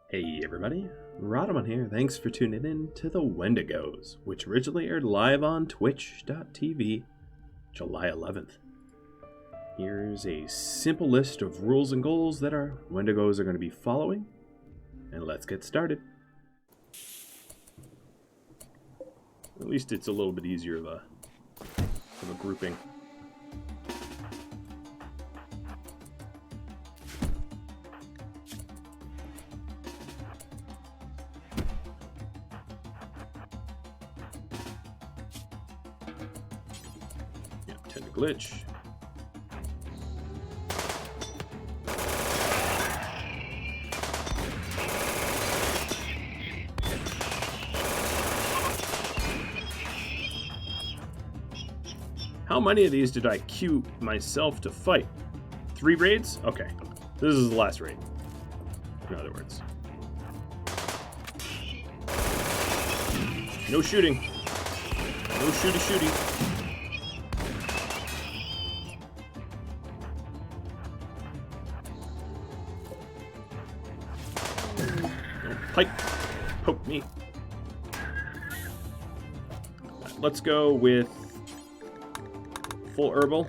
Hey everybody, Rhadamant here. Thanks for tuning in to the Wendigos, which originally aired live on twitch.tv July 11th. Here's a simple list of rules and goals that our Wendigos are going to be following, and let's get started. At least it's a little bit easier of a grouping. Glitch. How many of these did I queue myself to fight? 3 raids? Okay. This is the last raid. In other words. No shooting. No shooty. Pipe. Poke me. Let's go with full herbal,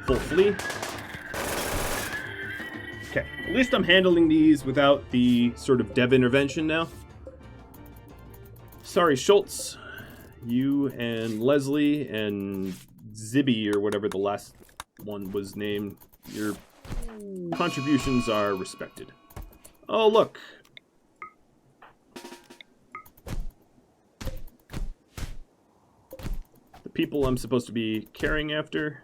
full flea. Okay, at least I'm handling these without the sort of dev intervention now. Sorry, Schultz. You and Leslie and Zibby, or whatever the last one was named, your contributions are respected. Oh, look. People I'm supposed to be carrying after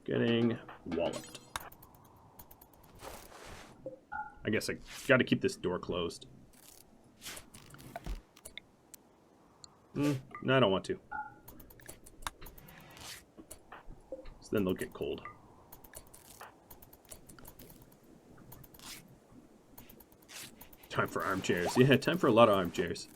getting walloped. I guess I gotta keep this door closed. No, I don't want to. So then they'll get cold. Time for armchairs. Yeah, time for a lot of armchairs.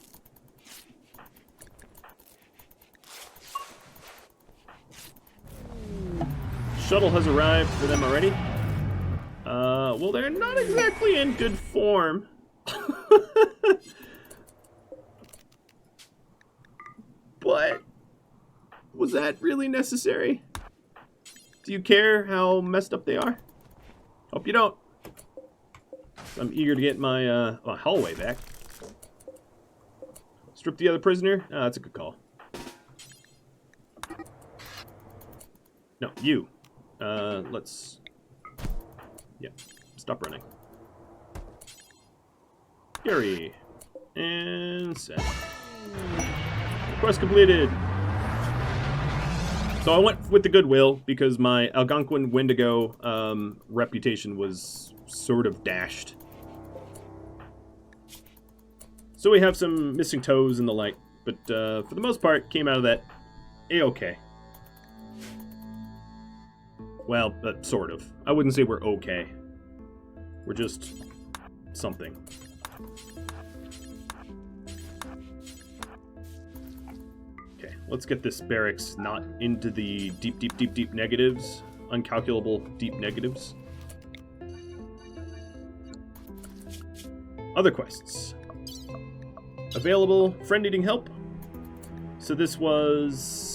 Shuttle has arrived for them already. Well, they're not exactly in good form. But was that really necessary? Do you care how messed up they are? Hope you don't. I'm eager to get my hallway back. Strip the other prisoner? That's a good call. No, you. Let's... Yeah, stop running. Gary. And set. Quest completed. So I went with the Goodwill because my Algonquin Wendigo reputation was sort of dashed. So we have some missing toes and the like, but for the most part, came out of that A-okay. Well, sort of. I wouldn't say we're okay. We're just something. Okay, let's get this barracks not into the deep negatives. Uncalculable deep negatives. Other quests. Available. Friend needing help. So this was...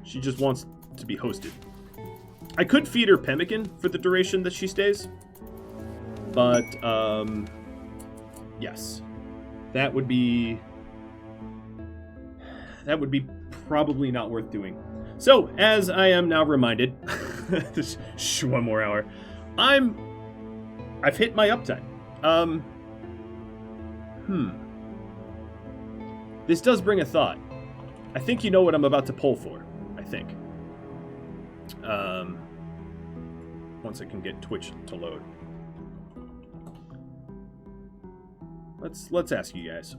She just wants to be hosted. I could feed her pemmican for the duration that she stays. But, yes. That would be probably not worth doing. So, as I am now reminded, one more hour, I've hit my uptime. This does bring a thought. I think you know what I'm about to pull for. I think. Once I can get Twitch to load. Let's ask you guys.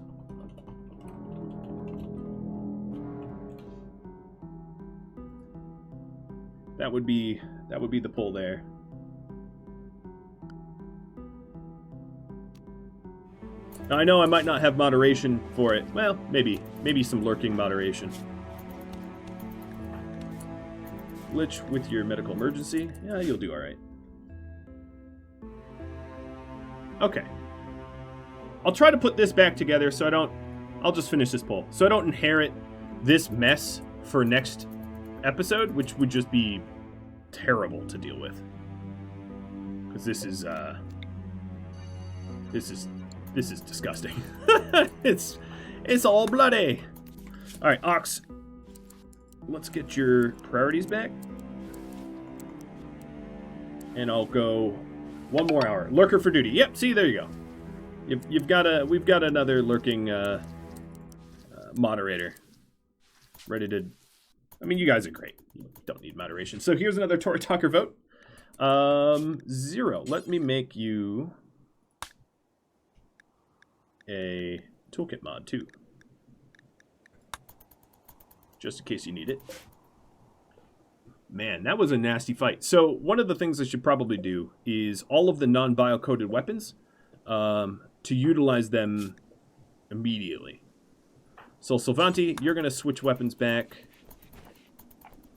That would be the pull there. Now, I know I might not have moderation for it. Well, maybe some lurking moderation. Glitch with your medical emergency. Yeah, you'll do all right. Okay. I'll try to put this back together so I don't... I'll just finish this poll. So I don't inherit this mess for next episode, which would just be terrible to deal with. Because this is disgusting. It's all bloody. All right, Ox. Let's get your priorities back. And I'll go one more hour. Lurker for duty. Yep, see, there you go. We've got another lurking moderator ready to... I mean, you guys are great. You don't need moderation. So here's another Tory Talker vote. 0. Let me make you a toolkit mod too, just in case you need it. Man, that was a nasty fight. So one of the things I should probably do is all of the non-bio-coded weapons, to utilize them immediately. So Sylvanti, you're going to switch weapons back.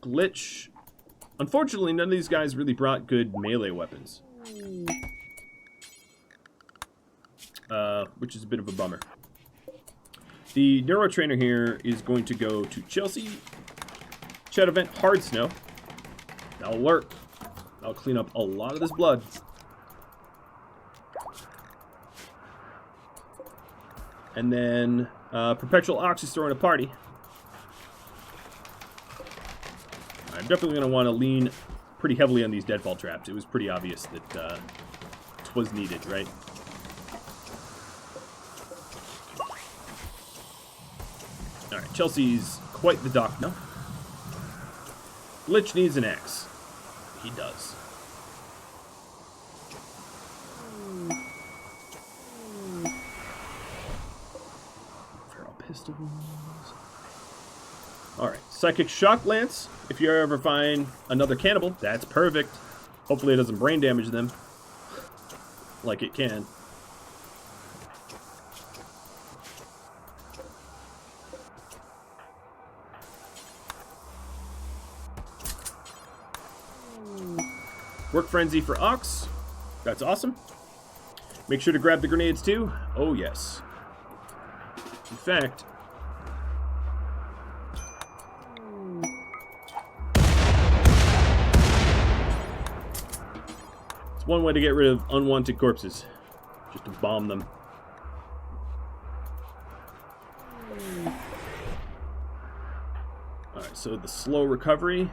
Glitch. Unfortunately, none of these guys really brought good melee weapons. Which is a bit of a bummer. The neurotrainer here is going to go to Chelsea. Chat event, hard snow. That'll work. That'll clean up a lot of this blood. And then Perpetual Ox is throwing a party. I'm definitely going to want to lean pretty heavily on these deadfall traps. It was pretty obvious that it was needed, right? Alright, Chelsea's quite the doc. No. Glitch needs an axe. He does. Feral pistols. Alright, Psychic Shock Lance. If you ever find another cannibal, that's perfect. Hopefully it doesn't brain damage them. Like it can. Work Frenzy for Ox. That's awesome. Make sure to grab the grenades too. Oh yes. In fact... it's one way to get rid of unwanted corpses. Just to bomb them. Alright, so the slow recovery...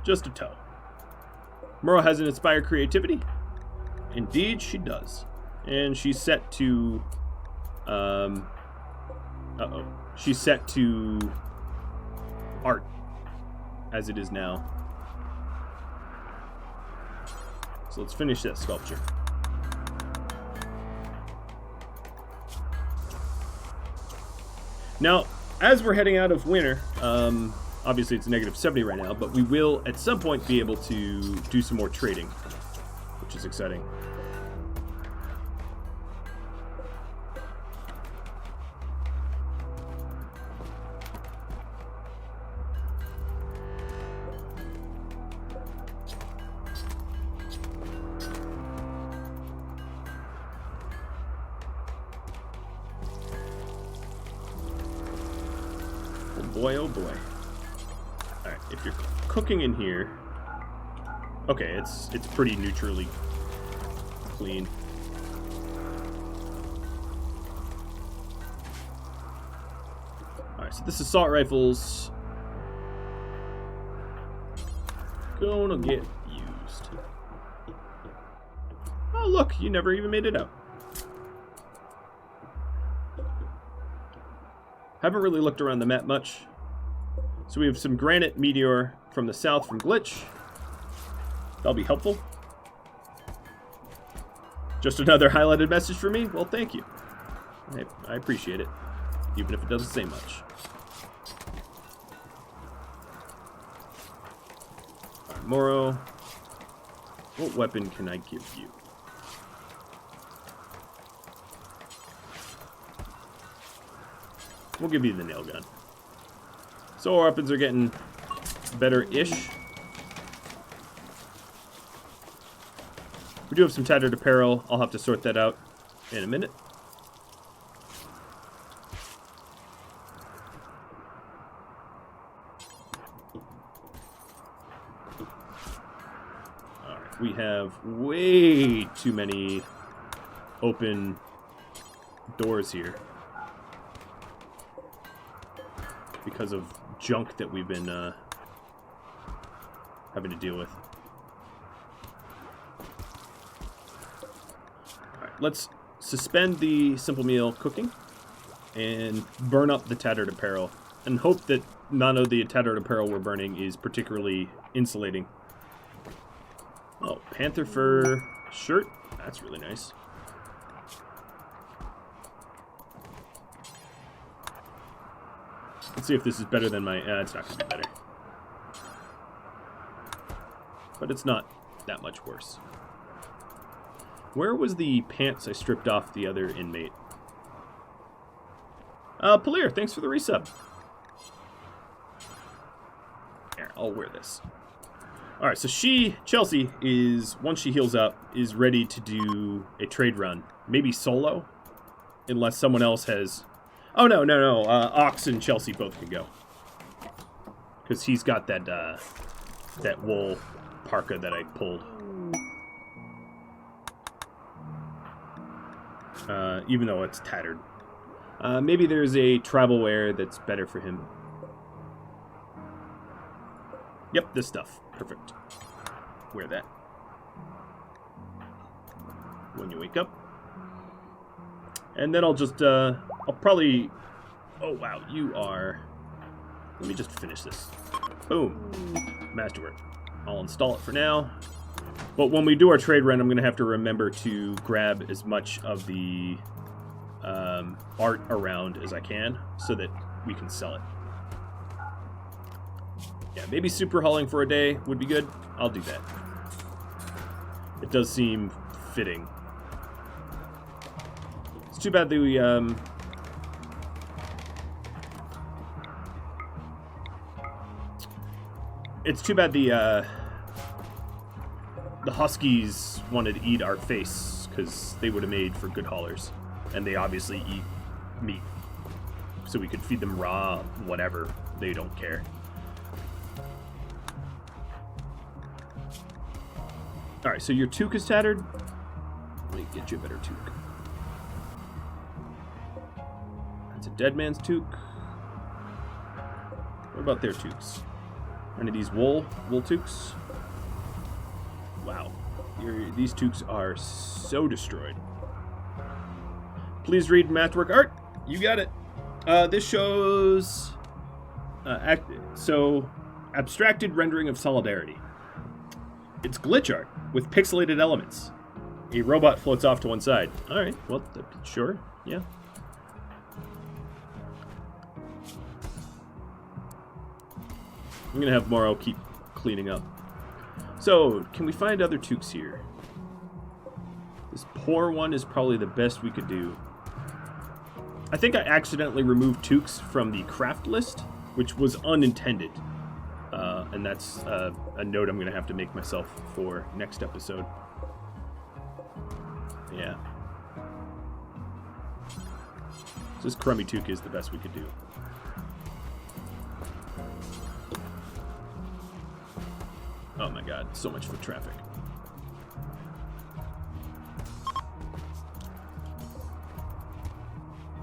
just a toe. Muro has an inspired creativity. Indeed, she does. And she's set to... she's set to... art. As it is now. So let's finish that sculpture. Now, as we're heading out of winter... obviously, it's -70 right now, but we will, at some point, be able to do some more trading, which is exciting. Oh boy, oh boy. If you're cooking in here, okay, it's pretty neutrally clean. All right, so this assault rifle's gonna get used. Oh look, you never even made it out. Haven't really looked around the map much. So we have some granite meteor from the south from Glitch. That'll be helpful. Just another highlighted message for me? Well, thank you. I appreciate it, even if it doesn't say much. Alright, Moro. What weapon can I give you? We'll give you the nail gun. So our weapons are getting better-ish. We do have some tattered apparel. I'll have to sort that out in a minute. Alright, we have way too many open doors here because of junk that we've been having to deal with. Alright, let's suspend the simple meal cooking and burn up the tattered apparel and hope that none of the tattered apparel we're burning is particularly insulating. Oh, panther fur shirt. That's really nice. Let's see if this is better than my... it's not going to be better. But it's not that much worse. Where was the pants I stripped off the other inmate? Polir, thanks for the resub. Here, I'll wear this. Alright, so Chelsea, is, once she heals up, is ready to do a trade run. Maybe solo? Unless someone else has... Oh, no. Ox and Chelsea both can go. Because he's got that, that wool parka that I pulled. Even though it's tattered. Maybe there's a travel wear that's better for him. Yep, this stuff. Perfect. Wear that when you wake up. And then I'll just, I'll probably... Oh, wow, you are... Let me just finish this. Boom. Masterwork. I'll install it for now. But when we do our trade run, I'm going to have to remember to grab as much of the art around as I can so that we can sell it. Yeah, maybe super hauling for a day would be good. I'll do that. It does seem fitting. It's too bad that we, it's too bad the Huskies wanted to eat our face, because they would have made for good haulers. And they obviously eat meat. So we could feed them raw, whatever. They don't care. Alright, so your toque is tattered. Let me get you a better toque. That's a dead man's toque. What about their toques? Any of these wool toques? Wow. These toques are so destroyed. Please read Mathwork Art. You got it. This shows... abstracted rendering of solidarity. It's glitch art with pixelated elements. A robot floats off to one side. Alright, well, sure, yeah. I'm gonna have Morrow keep cleaning up. So, can we find other toques here? This poor one is probably the best we could do. I think I accidentally removed toques from the craft list, which was unintended. And that's a note I'm going to have to make myself for next episode. Yeah. So this crummy toque is the best we could do. Oh my god, so much foot traffic.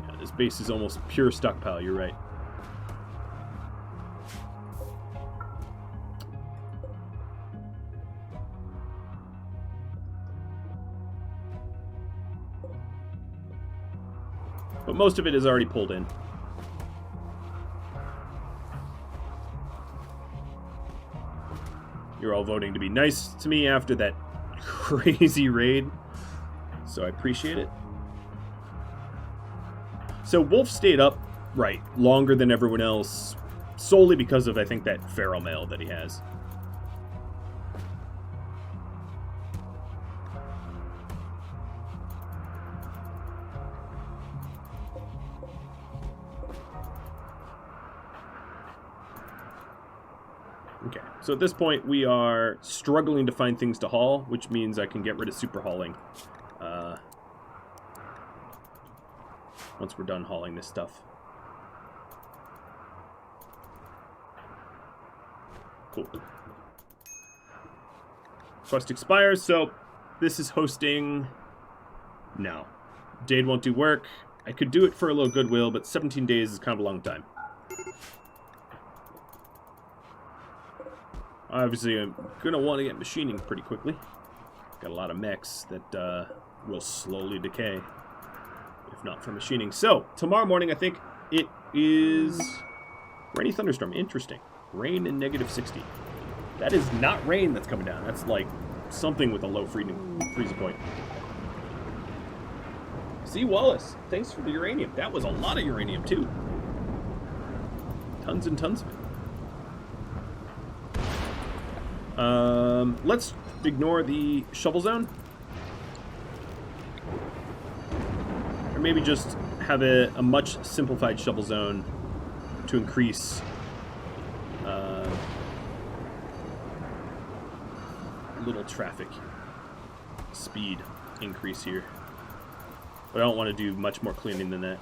Yeah, this base is almost pure stockpile, you're right. But most of it is already pulled in. You're all voting to be nice to me after that crazy raid, so I appreciate it. So Wolf stayed up, right, longer than everyone else, solely because of, I think, that feral male that he has. Okay, so at this point we are struggling to find things to haul, which means I can get rid of super hauling once we're done hauling this stuff. Cool. Quest expires, so this is hosting... No. Jade won't do work. I could do it for a little goodwill, but 17 days is kind of a long time. Obviously, I'm going to want to get machining pretty quickly. Got a lot of mechs that will slowly decay, if not for machining. So, tomorrow morning, I think it is rainy thunderstorm. Interesting. Rain and -60. That is not rain that's coming down. That's like something with a low freezing point. See, Wallace, thanks for the uranium. That was a lot of uranium, too. Tons and tons of it. Let's ignore the shovel zone. Or maybe just have a much simplified shovel zone to increase little traffic speed increase here. But I don't want to do much more cleaning than that.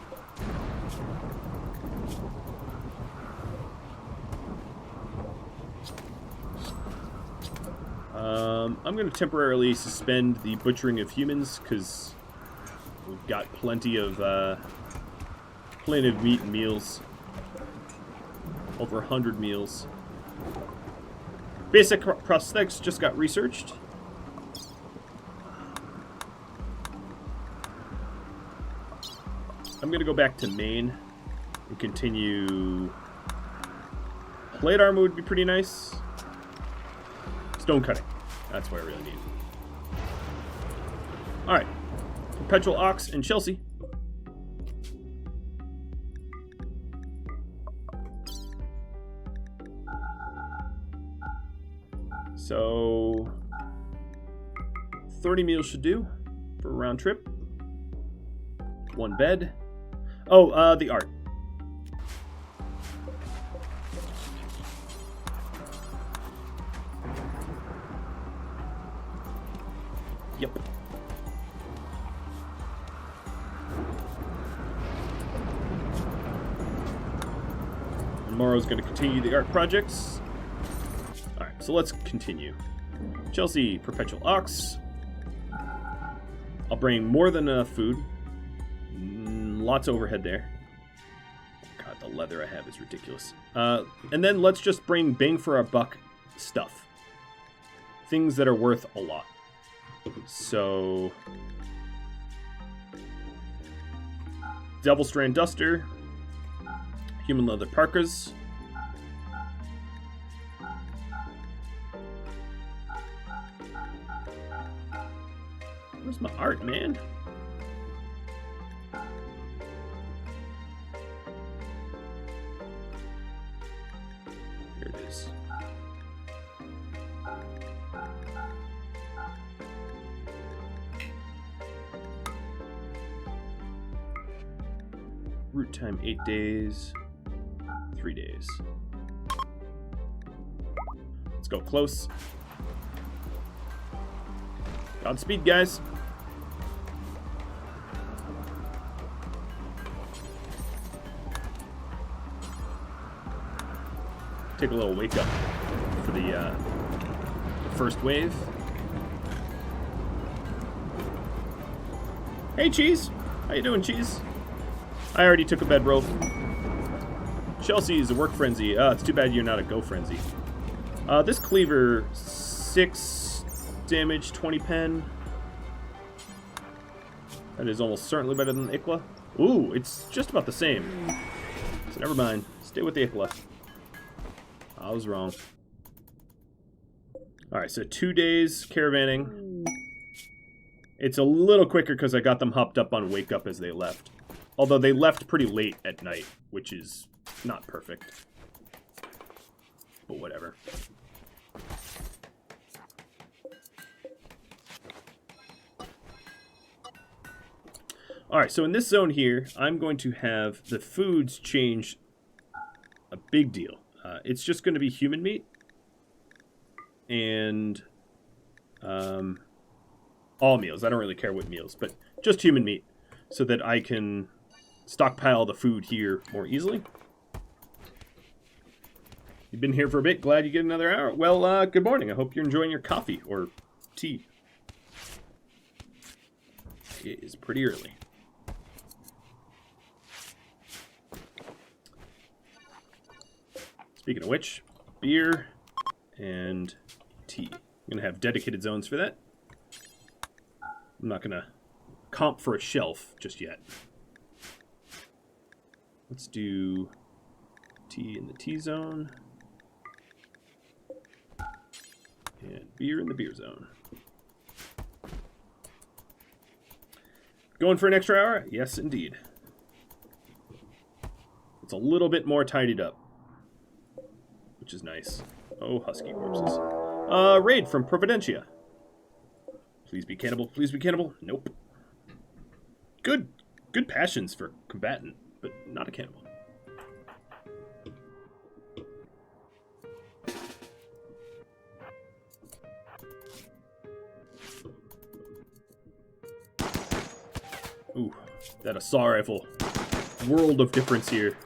I'm going to temporarily suspend the butchering of humans because we've got plenty of meat and meals. Over 100 meals. Basic prosthetics just got researched. I'm going to go back to main and continue. Plate armor would be pretty nice. Stone cutting. That's what I really need. Alright. Perpetual Ox and Chelsea. So 30 meals should do for a round trip. One bed. Oh, the art. Yep. Tomorrow's going to continue the art projects. Alright, so let's continue. Chelsea, Perpetual Ox. I'll bring more than enough food. Lots of overhead there. God, the leather I have is ridiculous. And then let's just bring bang for our buck stuff. Things that are worth a lot. So... Devil Strand Duster. Human Leather Parkas. Where's my art, man? Here it is. Route time 8 days. 3 days. Let's go close. Godspeed, guys. Take a little wake up for the first wave. Hey, Cheese. How you doing, Cheese? I already took a bedroll. Chelsea is a work frenzy. It's too bad you're not a go frenzy. This cleaver, 6 damage, 20 pen. That is almost certainly better than the Ikla. Ooh, it's just about the same. So never mind. Stay with the Ikla. I was wrong. Alright, so 2 days caravanning. It's a little quicker because I got them hopped up on wake up as they left. Although they left pretty late at night, which is not perfect. But whatever. Alright, so in this zone here, I'm going to have the foods change a big deal. It's just going to be human meat. and all meals. I don't really care what meals, but just human meat, so that I can stockpile the food here more easily. You've been here for a bit. Glad you get another hour. Well, good morning. I hope you're enjoying your coffee or tea. It is pretty early. Speaking of which, beer and tea. I'm going to have dedicated zones for that. I'm not going to comp for a shelf just yet. Let's do tea in the tea zone. And beer in the beer zone. Going for an extra hour? Yes, indeed. It's a little bit more tidied up, which is nice. Oh, husky corpses. Raid from Providencia. Please be cannibal. Please be cannibal. Nope. Good passions for combatant, but not a cannibal. Ooh, that assault rifle. World of difference here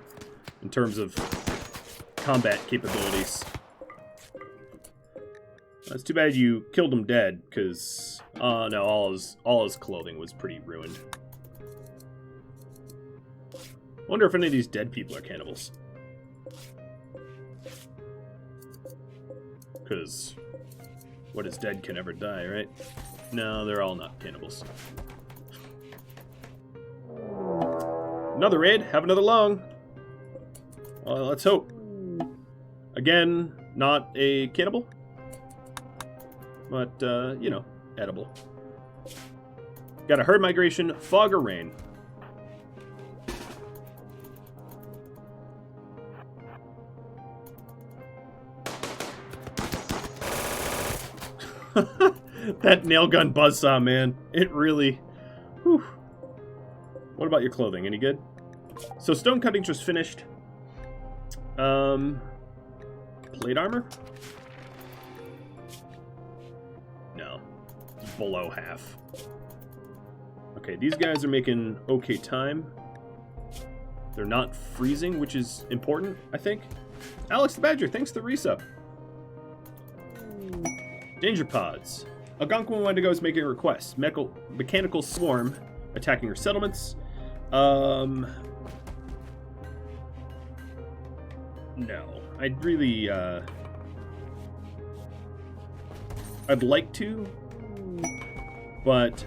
in terms of combat capabilities. It's too bad you killed him dead, because no, all his clothing was pretty ruined. Wonder if any of these dead people are cannibals. Because what is dead can never die, right? No, they're all not cannibals. Another raid, have another long. Well, let's hope. Again, not a cannibal, but, you know, edible. Got a herd migration, fog or rain. That nail gun buzzsaw, man. It really... Whew. What about your clothing? Any good? So stone cutting just finished. Plate armor? No. It's below half. Okay, these guys are making okay time. They're not freezing, which is important, I think. Alex the Badger, thanks to the resub. Danger pods. Algonquin Wendigo is making a request. Mechanical swarm attacking her settlements. No. I'd really, I'd like to, but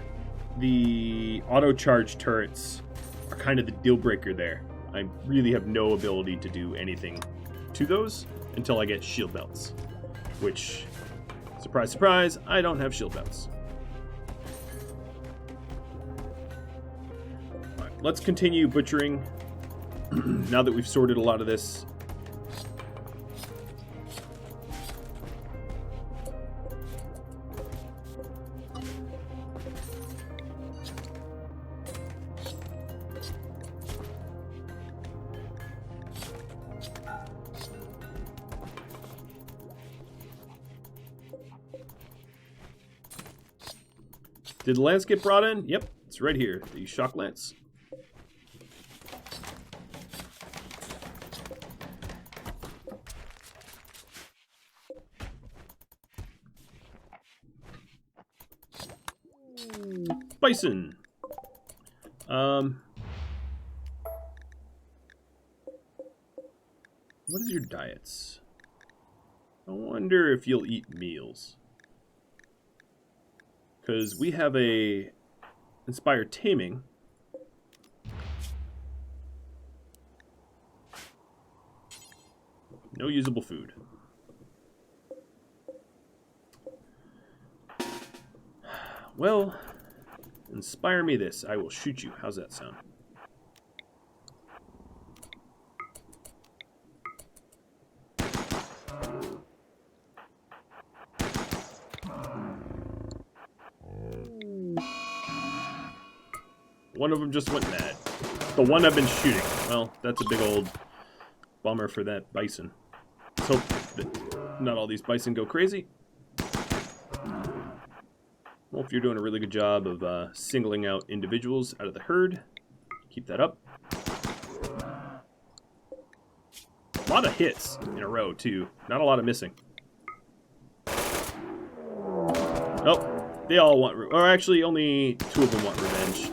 the auto-charge turrets are kind of the deal breaker there. I really have no ability to do anything to those until I get shield belts, which, surprise, surprise, I don't have shield belts. All right, let's continue butchering now that we've sorted a lot of this. Did the lance get brought in? Yep, it's right here. The shock lance. Bison. What is your diets? I wonder if you'll eat meals. Because we have a inspired taming. No usable food. Well, inspire me this. I will shoot you. How's that sound? One of them just went mad. The one I've been shooting. Well, that's a big old bummer for that bison. Let's hope that not all these bison go crazy. Well, if you're doing a really good job of singling out individuals out of the herd, keep that up. A lot of hits in a row, too. Not a lot of missing. Oh, they all want... Or actually, only 2 of them want revenge.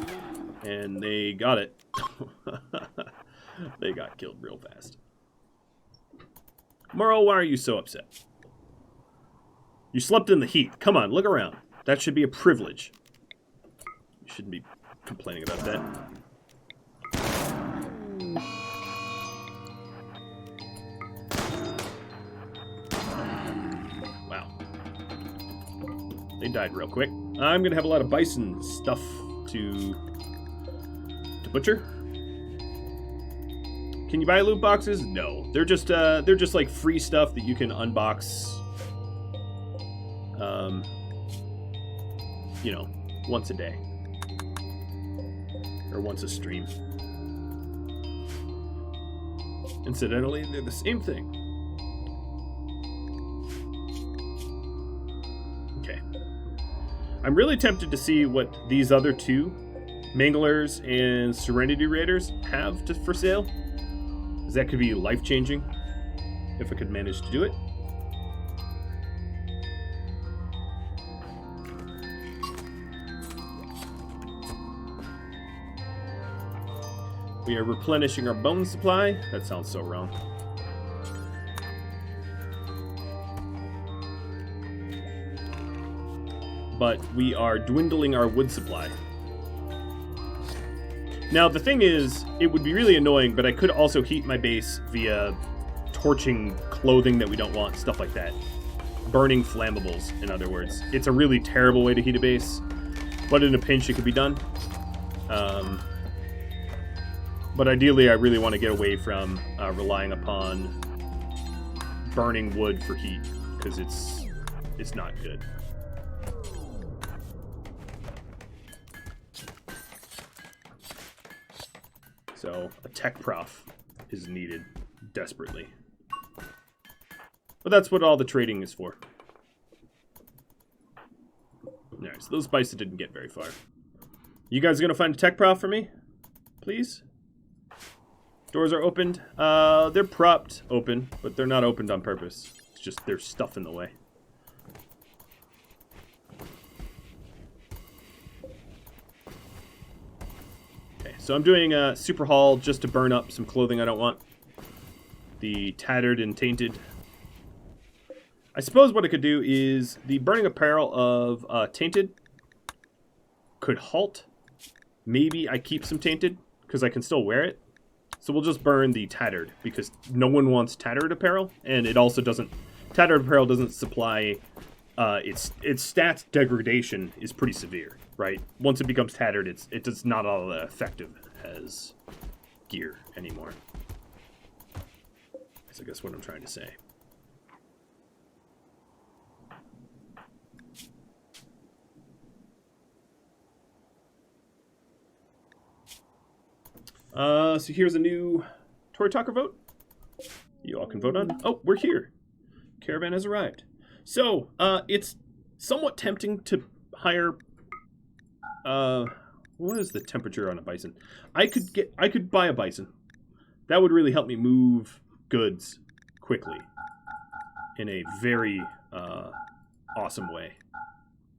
And they got it. They got killed real fast. Morrow, why are you so upset? You slept in the heat. Come on, look around. That should be a privilege. You shouldn't be complaining about that. Wow. They died real quick. I'm gonna have a lot of bison stuff to butcher. Can you buy loot boxes? No. They're just like free stuff that you can unbox you know, once a day. Or once a stream. Incidentally, they're the same thing. Okay. I'm really tempted to see what these other 2, Manglers and Serenity Raiders, have for sale. Because that could be life-changing if I could manage to do it. We are replenishing our bone supply. That sounds so wrong. But we are dwindling our wood supply. Now, the thing is, it would be really annoying, but I could also heat my base via torching clothing that we don't want, stuff like that. Burning flammables, in other words. It's a really terrible way to heat a base, but in a pinch it could be done. But ideally, I really want to get away from relying upon burning wood for heat, because it's not good. So a tech-prof is needed desperately. But that's what all the trading is for. Alright, so those bison didn't get very far. You guys gonna find a tech-prof for me? Please? Doors are opened. They're propped open, but they're not opened on purpose. It's just there's stuff in the way. Okay, so I'm doing a super haul just to burn up some clothing I don't want. The tattered and tainted. I suppose what I could do is the burning apparel of tainted could halt. Maybe I keep some tainted because I can still wear it. So we'll just burn the tattered, because no one wants tattered apparel, and it also doesn't... Tattered apparel doesn't supply... its stats degradation is pretty severe, right? Once it becomes tattered, it's not all that effective as gear anymore. That's, I guess, what I'm trying to say. So here's a new Tory Talker vote. You all can vote on. Oh, we're here. Caravan has arrived. So, it's somewhat tempting to hire... what is the temperature on a bison? I could buy a bison. That would really help me move goods quickly. In a very, awesome way.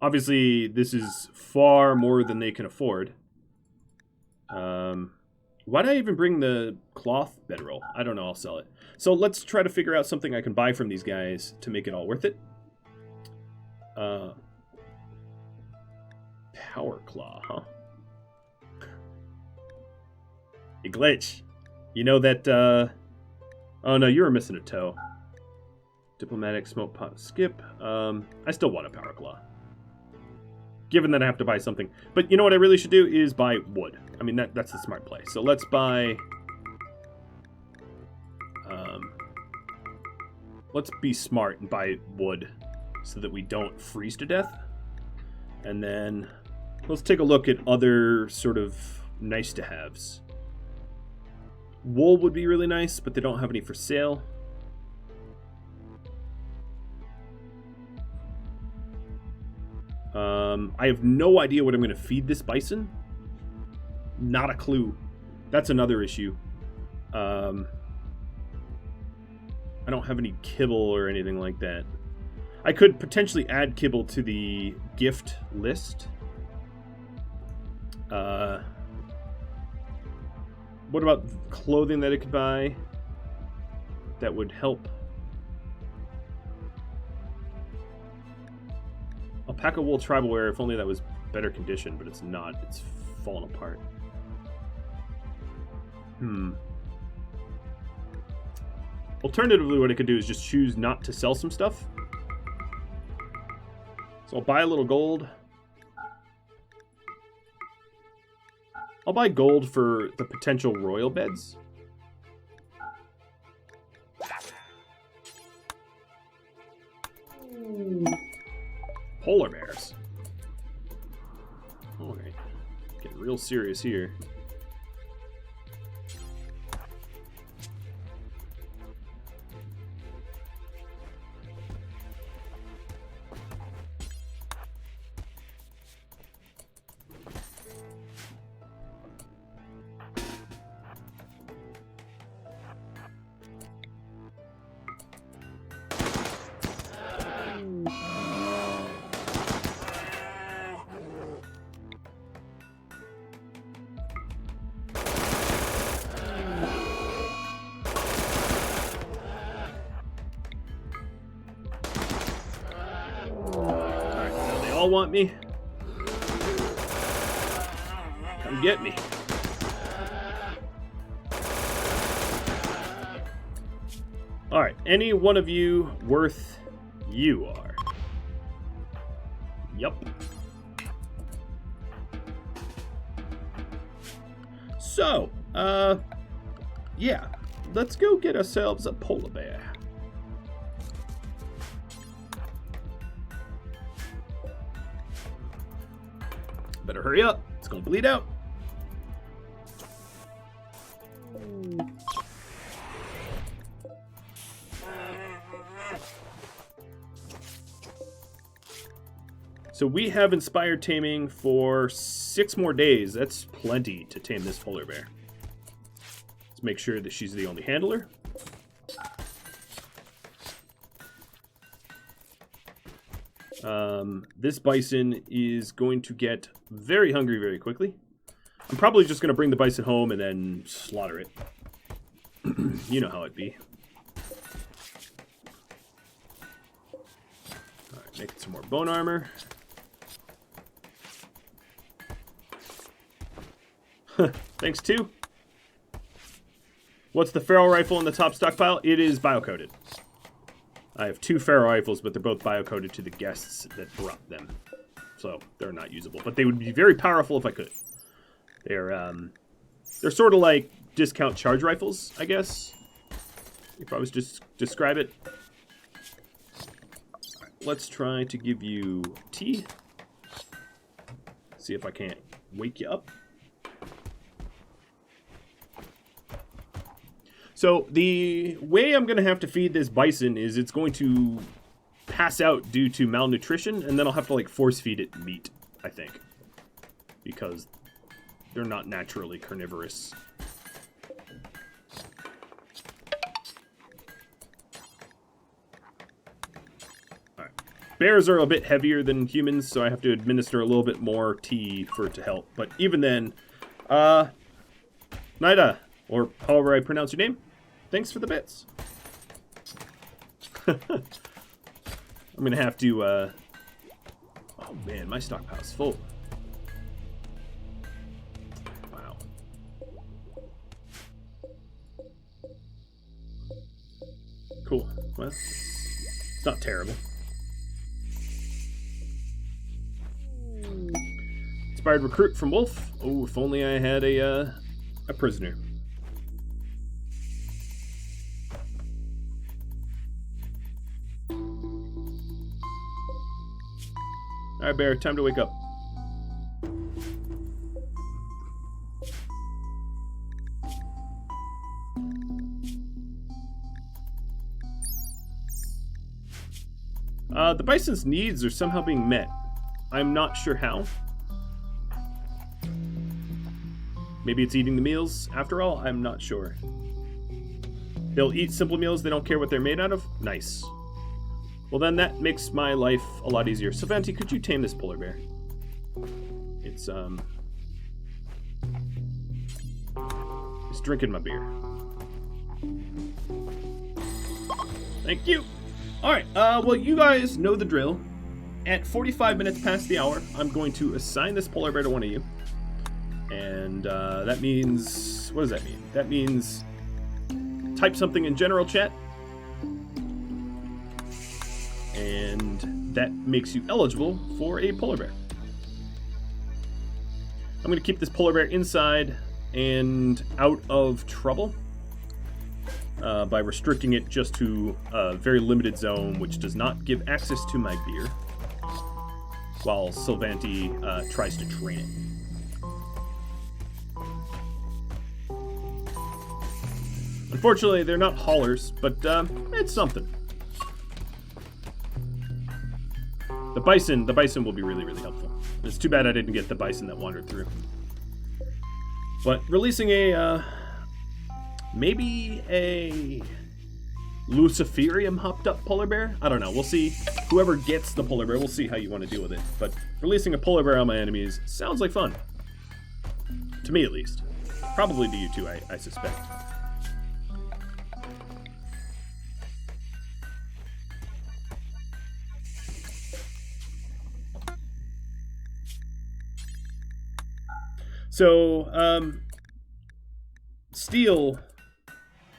Obviously, this is far more than they can afford. Why did I even bring the cloth bedroll? I don't know, I'll sell it. So let's try to figure out something I can buy from these guys to make it all worth it. Power claw, huh? Hey, Glitch. You know that, oh no, you were missing a toe. Diplomatic, smoke pot, skip. I still want a power claw. Given that I have to buy something. But you know what I really should do is buy wood. I mean, that's the smart play. So let's buy... let's be smart and buy wood so that we don't freeze to death. And then let's take a look at other sort of nice-to-haves. Wool would be really nice, but they don't have any for sale. I have no idea what I'm going to feed this bison. Not a clue. That's another issue. I don't have any kibble or anything like that. I could potentially add kibble to the gift list. What about clothing that it could buy that would help? Alpaca wool tribal wear, if only that was better condition, but it's not. It's fallen apart. Alternatively, what I could do is just choose not to sell some stuff. So I'll buy a little gold. I'll buy gold for the potential royal beds. Polar bears. Alright. Getting real serious here. All want me. Come get me. Alright, any one of you worth you are. Yup. So, yeah. Let's go get ourselves a polar bear. Better hurry up. It's gonna bleed out. So we have inspired taming for 6 more days. That's plenty to tame this polar bear. Let's make sure that she's the only handler. This bison is going to get very hungry very quickly. I'm probably just going to bring the bison home and then slaughter it. You know how it'd be. Alright, making some more bone armor. Thanks, too. What's the feral rifle in the top stockpile? It is biocoded. I have 2 feral rifles, but they're both biocoded to the guests that brought them. So they're not usable. But they would be very powerful if I could. They're sort of like discount charge rifles, I guess. If I was just describe it. Let's try to give you tea. See if I can't wake you up. So the way I'm going to have to feed this bison is it's going to pass out due to malnutrition, and then I'll have to like force feed it meat, I think. Because they're not naturally carnivorous. Alright. Bears are a bit heavier than humans, so I have to administer a little bit more tea for it to help. But even then, Naida, or however I pronounce your name, thanks for the bits. I'm going to have to, oh man, my stockpile's full. Wow. Cool. Well, it's not terrible. Inspired recruit from Wolf. Oh, if only I had a prisoner. Alright, Bear, time to wake up. The bison's needs are somehow being met. I'm not sure how. Maybe it's eating the meals. After all, I'm not sure. They'll eat simple meals. They don't care what they're made out of. Nice. Well, then that makes my life a lot easier. Savanti, could you tame this polar bear? It's drinking my beer. Thank you. All right. Well, you guys know the drill. At 45 minutes past the hour, I'm going to assign this polar bear to one of you. And that means... What does that mean? That means type something in general chat. And that makes you eligible for a polar bear. I'm going to keep this polar bear inside and out of trouble by restricting it just to a very limited zone, which does not give access to my beer, while Sylvanti tries to train it. Unfortunately, they're not haulers, but it's something. The bison will be really, really helpful. It's too bad I didn't get the bison that wandered through. But releasing maybe a Luciferium hopped up polar bear? I don't know. We'll see. Whoever gets the polar bear, we'll see how you want to deal with it. But releasing a polar bear on my enemies sounds like fun. To me, at least. Probably to you too, I suspect. So, steel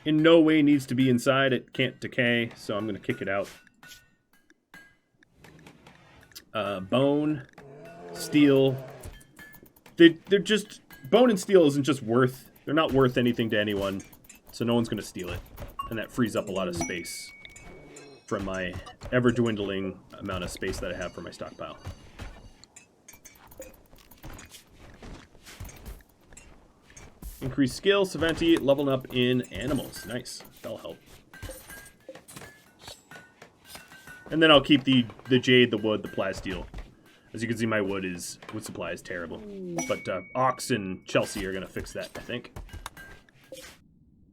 in no way needs to be inside. It can't decay, so I'm going to kick it out. Bone, steel. They're just... Bone and steel isn't just worth... They're not worth anything to anyone, so no one's going to steal it. And that frees up a lot of space from my ever-dwindling amount of space that I have for my stockpile. Increase skill, Savanti, leveling up in animals. Nice. That'll help. And then I'll keep the jade, the wood, the plasteel. As you can see, my wood supply is terrible. But Ox and Chelsea are going to fix that, I think.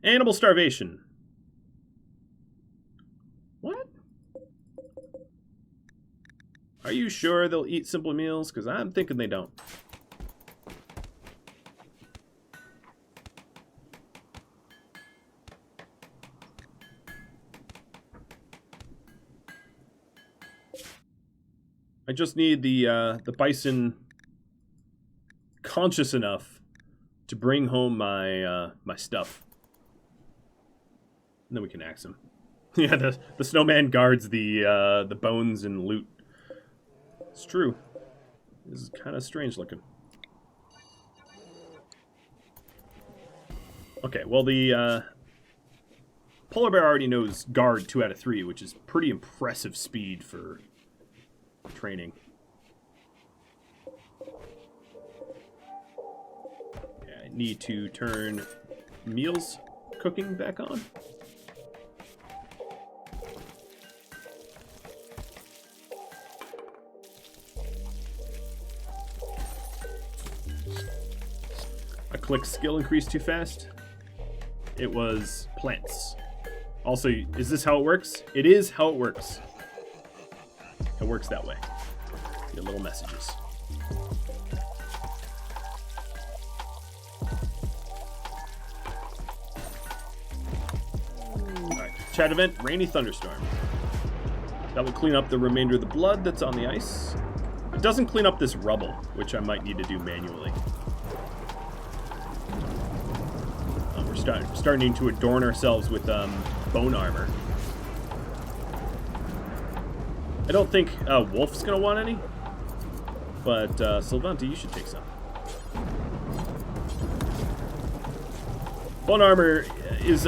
Animal starvation. What? Are you sure they'll eat simple meals? Because I'm thinking they don't. I just need the bison conscious enough to bring home my my stuff. And then we can axe him. Yeah, the snowman guards the bones and loot. It's true. This is kind of strange looking. Okay, well the polar bear already knows guard 2 out of 3, which is pretty impressive speed for training. Yeah, I need to turn meals cooking back on. I clicked skill increase too fast. It was plants. Also, is this how it works? It is how it works. It works that way. Get little messages. Alright, chat event, rainy thunderstorm. That will clean up the remainder of the blood that's on the ice. It doesn't clean up this rubble, which I might need to do manually. We're starting to adorn ourselves with bone armor. I don't think Wolf's going to want any, but Sylvanti, you should take some. Bone armor is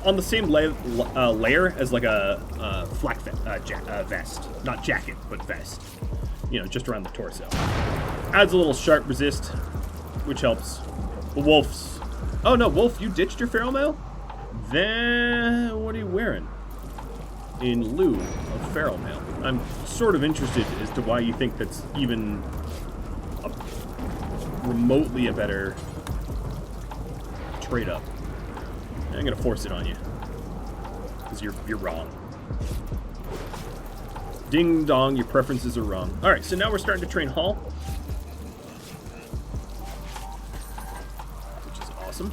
on the same layer as like a flak vest. Not jacket, but vest. You know, just around the torso. Adds a little sharp resist, which helps. The Wolf's... Oh no, Wolf, you ditched your feral mail? Then what are you wearing? In lieu of feral mail. I'm sort of interested as to why you think that's even remotely a better trade-up. I'm gonna force it on you. Because you're wrong. Ding dong, your preferences are wrong. Alright, so now we're starting to train Hall. Which is awesome.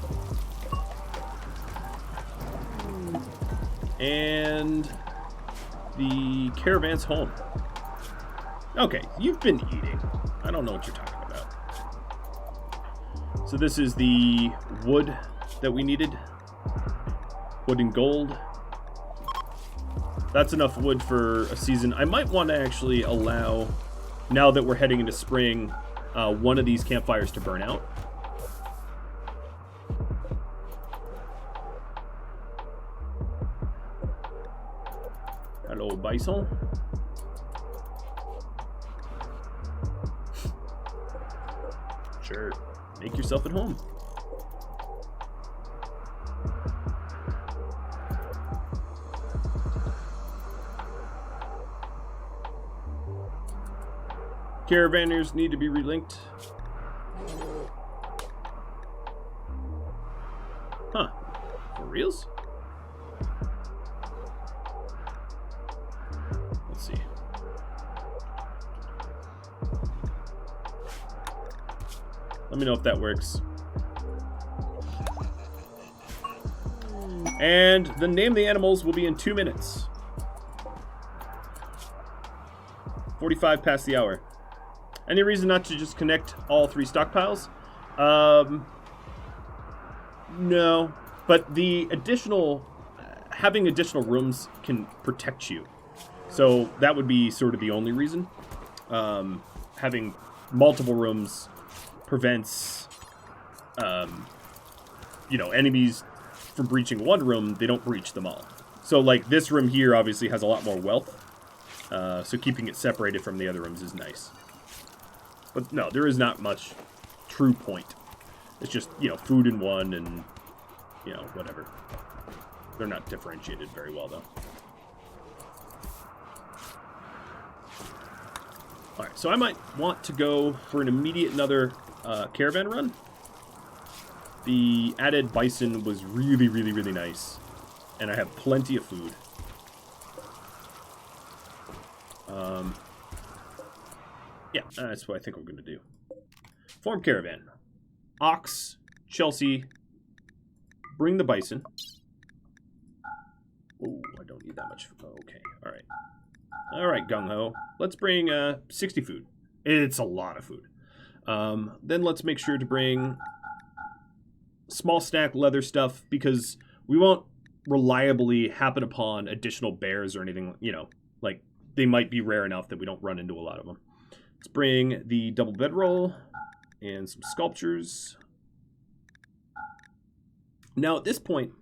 And the caravan's home. Okay, you've been eating. I don't know what you're talking about. So this is the wood that we needed. Wood and gold. That's enough wood for a season. I might want to actually allow, now that we're heading into spring, one of these campfires to burn out. Hello, bison. Sure, make yourself at home. Caravanners need to be relinked. Huh. For reals? Let's see. Let me know if that works. And the name of the animals will be in 2 minutes. 45 past the hour. Any reason not to just connect all 3 stockpiles? No. But the additional... having additional rooms can protect you. So that would be sort of the only reason. Having multiple rooms prevents, you know, enemies from breaching one room. They don't breach them all. So, like, this room here obviously has a lot more wealth. So keeping it separated from the other rooms is nice. But no, there is not much true point. It's just, you know, food in one and, you know, whatever. They're not differentiated very well, though. Alright, so I might want to go for an immediate another caravan run. The added bison was really, really, really nice. And I have plenty of food. Yeah, that's what I think we're going to do. Form caravan. Ox, Chelsea, bring the bison. Oh, I don't need that much. Oh, okay, alright. Alright, gung-ho. Let's bring 60 food. It's a lot of food. Then let's make sure to bring small stack leather stuff, because we won't reliably happen upon additional bears or anything, you know, like, they might be rare enough that we don't run into a lot of them. Let's bring the double bedroll and some sculptures. Now, at this point,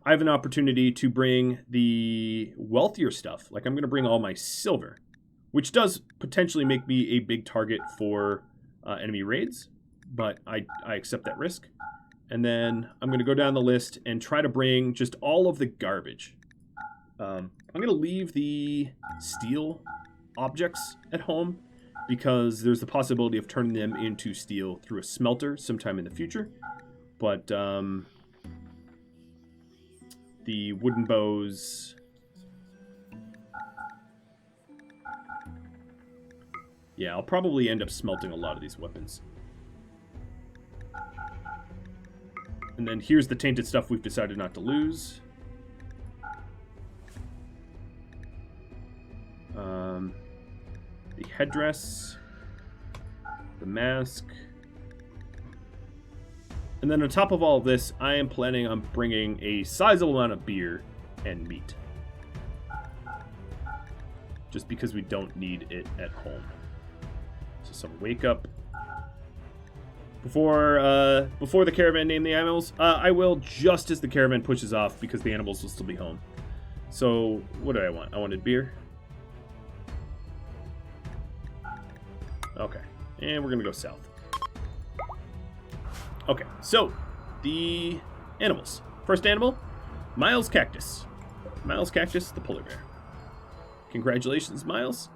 I have an opportunity to bring the wealthier stuff. Like, I'm going to bring all my silver, which does potentially make me a big target for enemy raids, but I accept that risk. And then I'm going to go down the list and try to bring just all of the garbage. I'm going to leave the steel objects at home, because there's the possibility of turning them into steel through a smelter sometime in the future. But the wooden bows... yeah, I'll probably end up smelting a lot of these weapons. And then here's the tainted stuff we've decided not to lose. The headdress, the mask, and then on top of all of this, I am planning on bringing a sizable amount of beer and meat, just because we don't need it at home. So some wake up. Before the caravan name the animals, I will just as the caravan pushes off, because the animals will still be home. So what do I want? I wanted beer. Okay, and we're gonna go south. Okay, so the animals. First animal, Miles Cactus. Miles Cactus, the polar bear. Congratulations, Miles.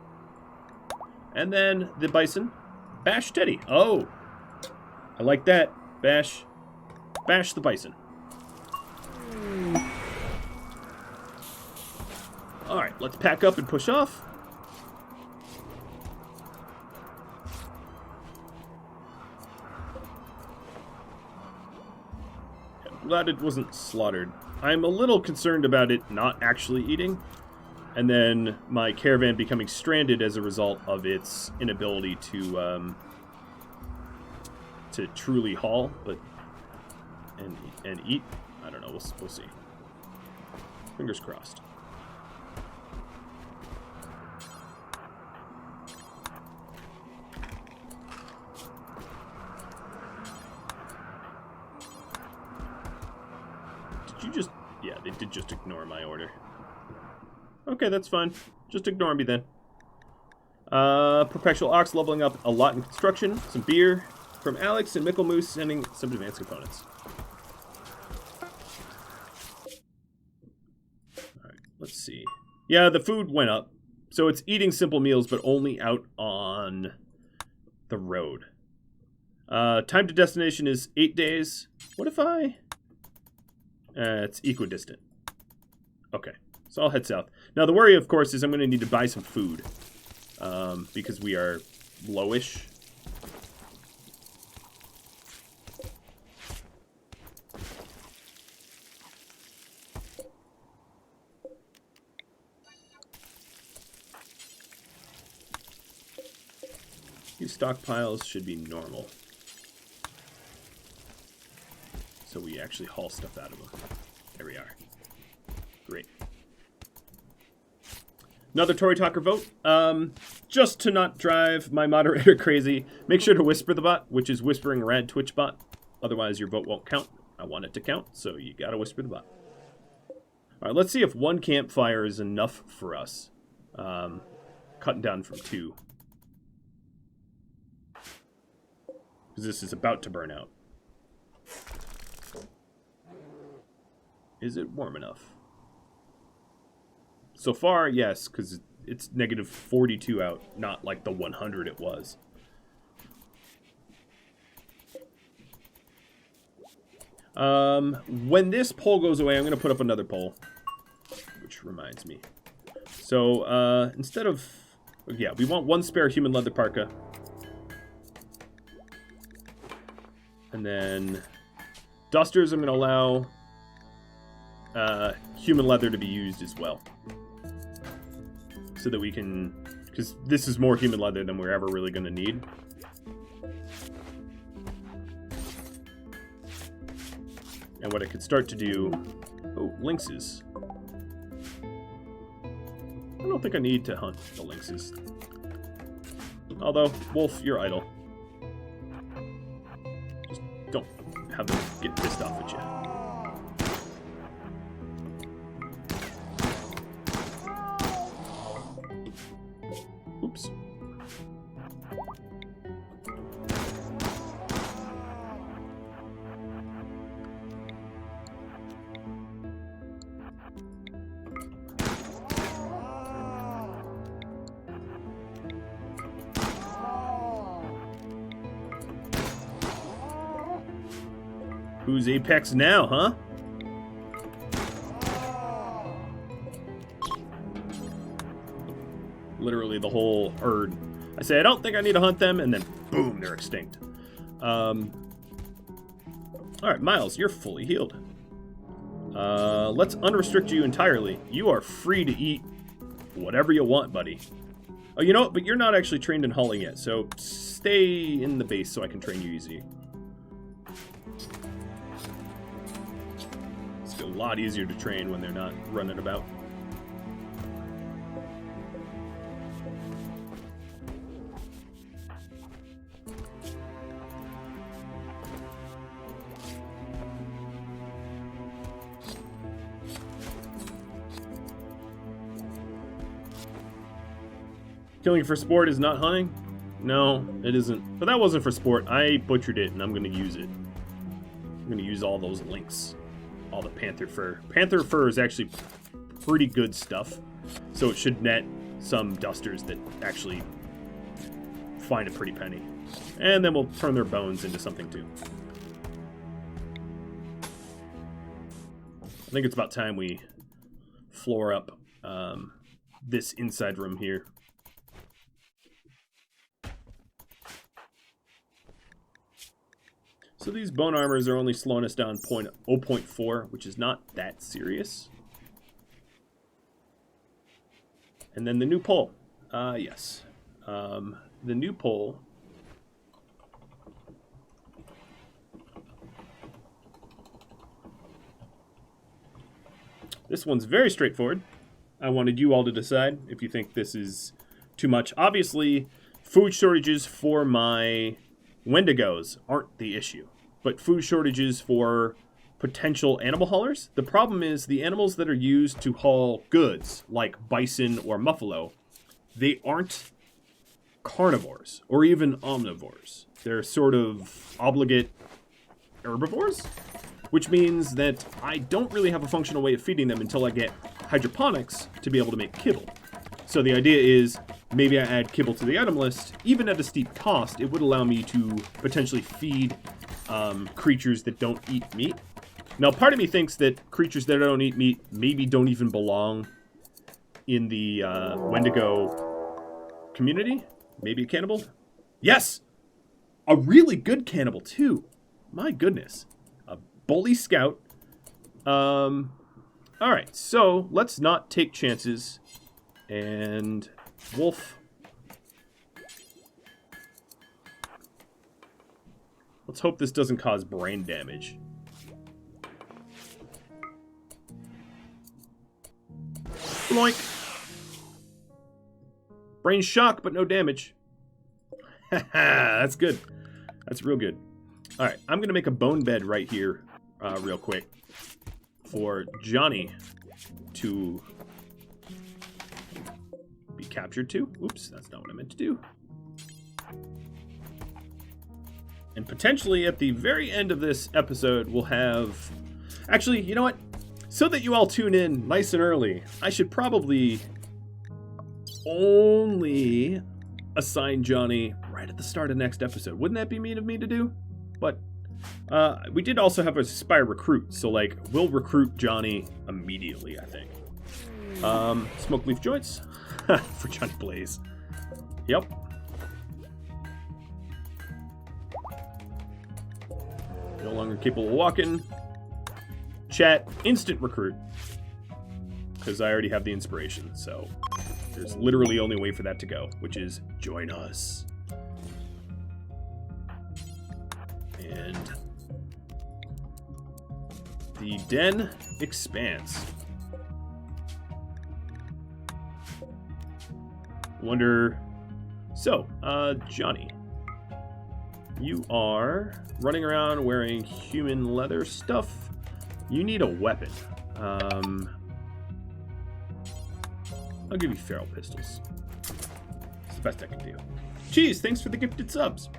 And then the bison. Bash Teddy. Oh, I like that. Bash the bison. Alright, let's pack up and push off. I'm glad it wasn't slaughtered. I'm a little concerned about it not actually eating, and then my caravan becoming stranded as a result of its inability to truly haul, but and eat. I don't know. We'll see. Fingers crossed. Did you just... Yeah, they did just ignore my order. Okay, that's fine. Just ignore me then. Perpetual Ox leveling up a lot in construction. Some beer from Alex and Mickle Moose sending some advanced components. Alright, let's see. Yeah, the food went up. So it's eating simple meals, but only out on the road. Time to destination is 8 days. What if I... it's equidistant. Okay, so I'll head south. Now the worry, of course, is I'm going to need to buy some food. Because we are lowish. These stockpiles should be normal. So we actually haul stuff out of them. There we are. Great. Another Tory Talker vote. Just to not drive my moderator crazy, make sure to whisper the bot, which is whispering rad Twitch bot. Otherwise, your vote won't count. I want it to count, so you gotta whisper the bot. All right, let's see if one campfire is enough for us. Cutting down from 2. Because this is about to burn out. Is it warm enough? So far, yes, because it's negative 42 out, not like the 100 it was. When this poll goes away, I'm going to put up another poll. Which reminds me. So, instead of... Yeah, we want 1 spare human leather parka. And then... Dusters, I'm going to allow... human leather to be used as well. So that we can... Because this is more human leather than we're ever really going to need. And what I could start to do... Oh, lynxes. I don't think I need to hunt the lynxes. Although, wolf, you're idle. Just don't have them get pissed off at you. Oops. Who's Apex now, huh? Literally the whole herd. I say, I don't think I need to hunt them, and then boom, they're extinct. Alright, Miles, you're fully healed. Let's unrestrict you entirely. You are free to eat whatever you want, buddy. Oh, you know what? But you're not actually trained in hauling yet, so stay in the base so I can train you easy. It's a lot easier to train when they're not running about. Killing for sport is not hunting? No, it isn't. But that wasn't for sport. I butchered it, and I'm going to use it. I'm going to use all those links. All the panther fur. Panther fur is actually pretty good stuff. So it should net some dusters that actually find a pretty penny. And then we'll turn their bones into something too. I think it's about time we floor up this inside room here. So these bone armors are only slowing us down 0.4, which is not that serious. And then the new pole. Yes. The new pole. This one's very straightforward. I wanted you all to decide if you think this is too much. Obviously, food shortages for my Wendigos aren't the issue, but food shortages for potential animal haulers. The problem is the animals that are used to haul goods, like bison or buffalo, they aren't carnivores or even omnivores. They're sort of obligate herbivores, which means that I don't really have a functional way of feeding them until I get hydroponics to be able to make kibble. So the idea is maybe I add kibble to the item list. Even at a steep cost, it would allow me to potentially feed creatures that don't eat meat. Now, part of me thinks that creatures that don't eat meat maybe don't even belong in the Wendigo community. Maybe a cannibal? Yes! A really good cannibal, too. My goodness. A bully scout. Alright, so let's not take chances. And wolf. Let's hope this doesn't cause brain damage. Bloink. Brain shock, but no damage. Haha, that's good. That's real good. Alright, I'm going to make a bone bed right here real quick for Johnny to be captured to. Oops, that's not what I meant to do. And potentially at the very end of this episode, we'll have... Actually, you know what? So that you all tune in nice and early, I should probably only assign Johnny right at the start of next episode. Wouldn't that be mean of me to do? But we did also have a spy recruit, so like we'll recruit Johnny immediately, I think. Smoke leaf joints for Johnny Blaze. Yep. No longer capable of walking. Chat, instant recruit. Because I already have the inspiration, so there's literally only a way for that to go, which is join us. And the den expands. Wonder... So, Johnny. You are running around wearing human leather stuff. You need a weapon. I'll give you feral pistols. It's the best I can do. Cheese, thanks for the gifted subs.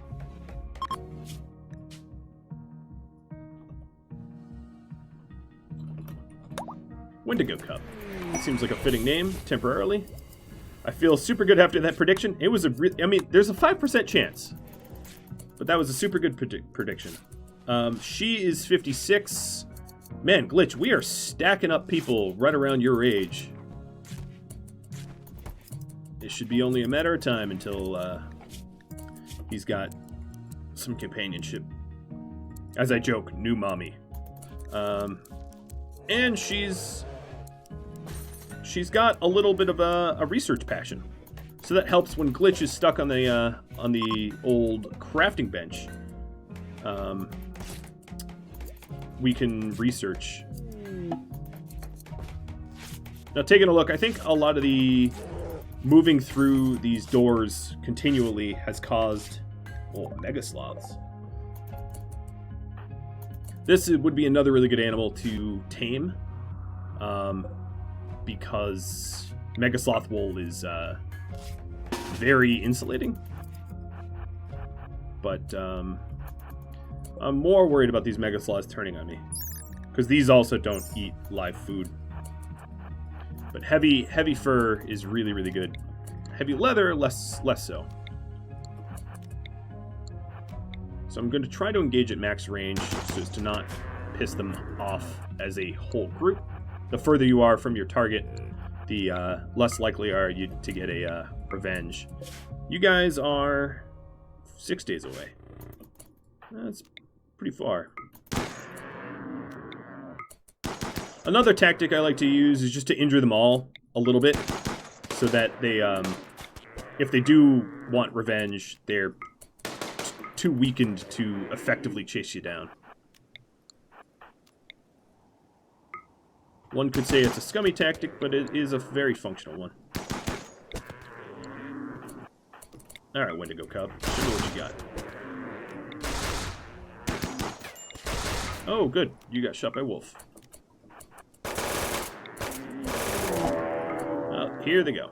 Wendigo Cup. Seems like a fitting name, temporarily. I feel super good after that prediction. It was I mean, there's a 5% chance. But that was a super good prediction. She is 56. Man, Glitch, we are stacking up people right around your age. It should be only a matter of time until he's got some companionship. As I joke, new mommy. And she's got a little bit of a research passion. So that helps when Glitch is stuck on the old crafting bench. We can research. Now, taking a look, I think a lot of the moving through these doors continually has caused mega sloths. This would be another really good animal to tame, because mega sloth wool is very insulating. But I'm more worried about these mega sloths turning on me, because these also don't eat live food. But heavy fur is really, really good. heavy leather, less so. So I'm going to try to engage at max range so as to not piss them off as a whole group. The further you are from your target, the less likely are you to get a revenge. You guys are 6 days away. That's pretty far. Another tactic I like to use is just to injure them all a little bit, so that they, if they do want revenge, they're too weakened to effectively chase you down. One could say it's a scummy tactic, but it is a very functional one. Alright, Wendigo Cub, show me what you got. Oh, good. You got shot by Wolf. Well, here they go.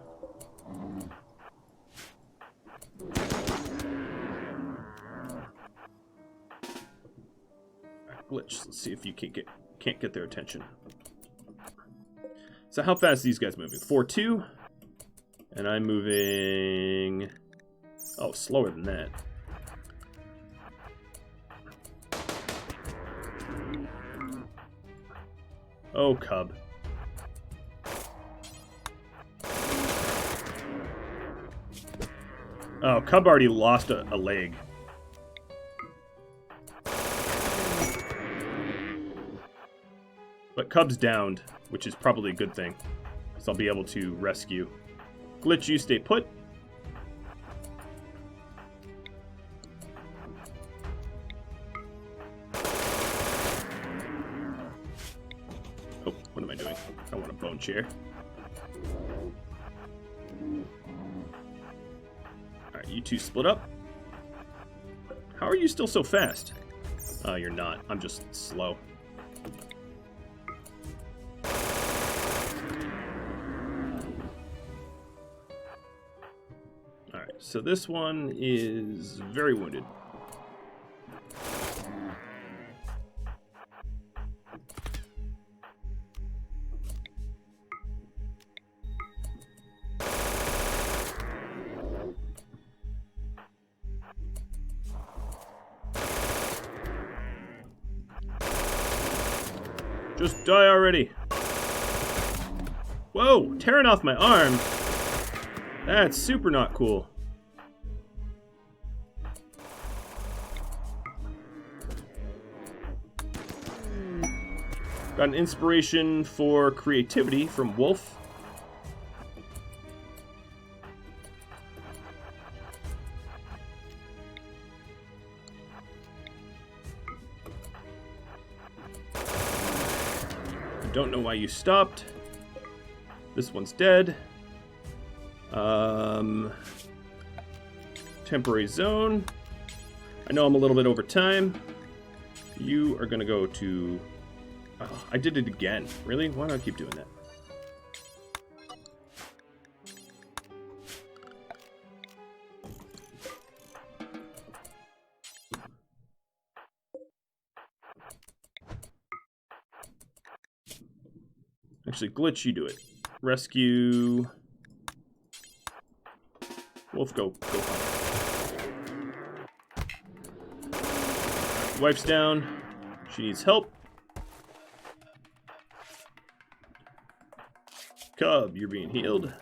Alright, Glitch. Let's see if you can't get their attention. So how fast are these guys moving? 4-2. And I'm moving... Oh, slower than that. Oh, Cub. Oh, Cub already lost a leg. But Cub's downed, which is probably a good thing, because I'll be able to rescue. Glitch, you stay put. Oh, what am I doing? I want a bone chair. Alright, you two split up. How are you still so fast? Oh, you're not. I'm just slow. Alright, so this one is very wounded. Just die already. Whoa, tearing off my arm. That's super not cool. Got an inspiration for creativity from Wolf. Don't know why you stopped. This one's dead. Temporary zone. I know I'm a little bit over time. You are gonna go to... Oh, I did it again. Really? Why do I keep doing that? Actually, Glitch, you do it. Rescue. Wolf, go find her. Wife's down. She needs help. Cub, you're being healed.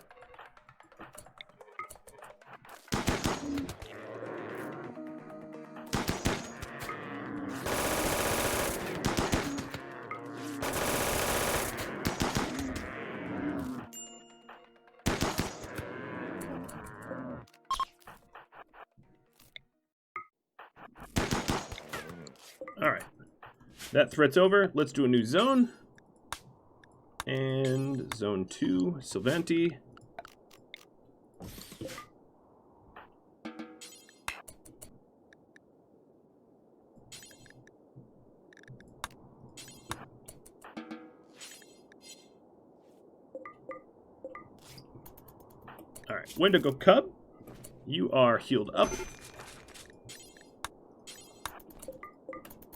Alright. That threat's over. Let's do a new zone. And zone 2, Sylvanti. Alright, Wendigo Cub, you are healed up.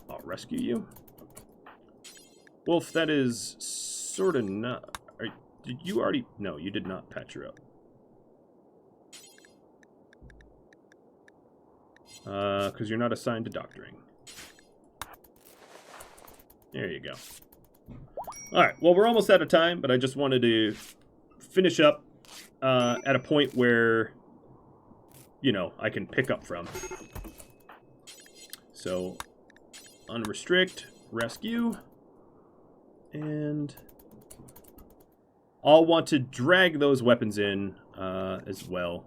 I'll rescue you. Wolf, that is sort of not... Did you already... No, you did not patch her up. Because you're not assigned to doctoring. There you go. Alright, well, we're almost out of time, but I just wanted to finish up at a point where, you know, I can pick up from. So, unrestrict, rescue, and I'll want to drag those weapons in as well.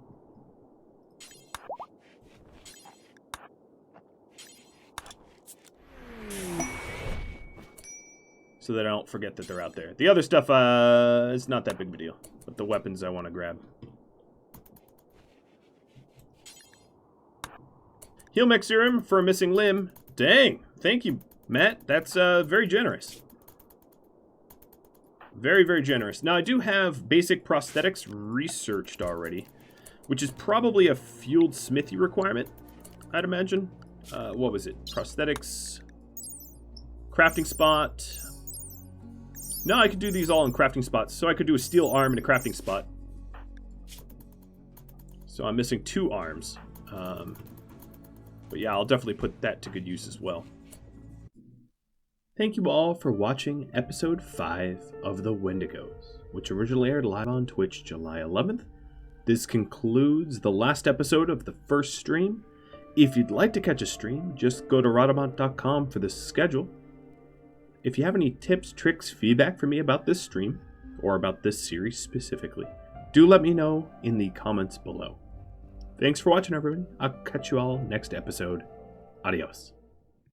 So that I don't forget that they're out there. The other stuff is not that big of a deal, but the weapons I want to grab. Heal mech serum for a missing limb. Dang, thank you, Matt. That's very generous. Very, very generous. Now, I do have basic prosthetics researched already, which is probably a fueled smithy requirement, I'd imagine. What was it? Prosthetics, crafting spot. No, I could do these all in crafting spots. So I could do a steel arm in a crafting spot. So I'm missing 2 arms. But yeah, I'll definitely put that to good use as well. Thank you all for watching episode 5 of The Wendigos, which originally aired live on Twitch July 11th. This concludes the last episode of the first stream. If you'd like to catch a stream, just go to Rhadamant.com for the schedule. If you have any tips, tricks, feedback for me about this stream, or about this series specifically, do let me know in the comments below. Thanks for watching, everybody. I'll catch you all next episode. Adios.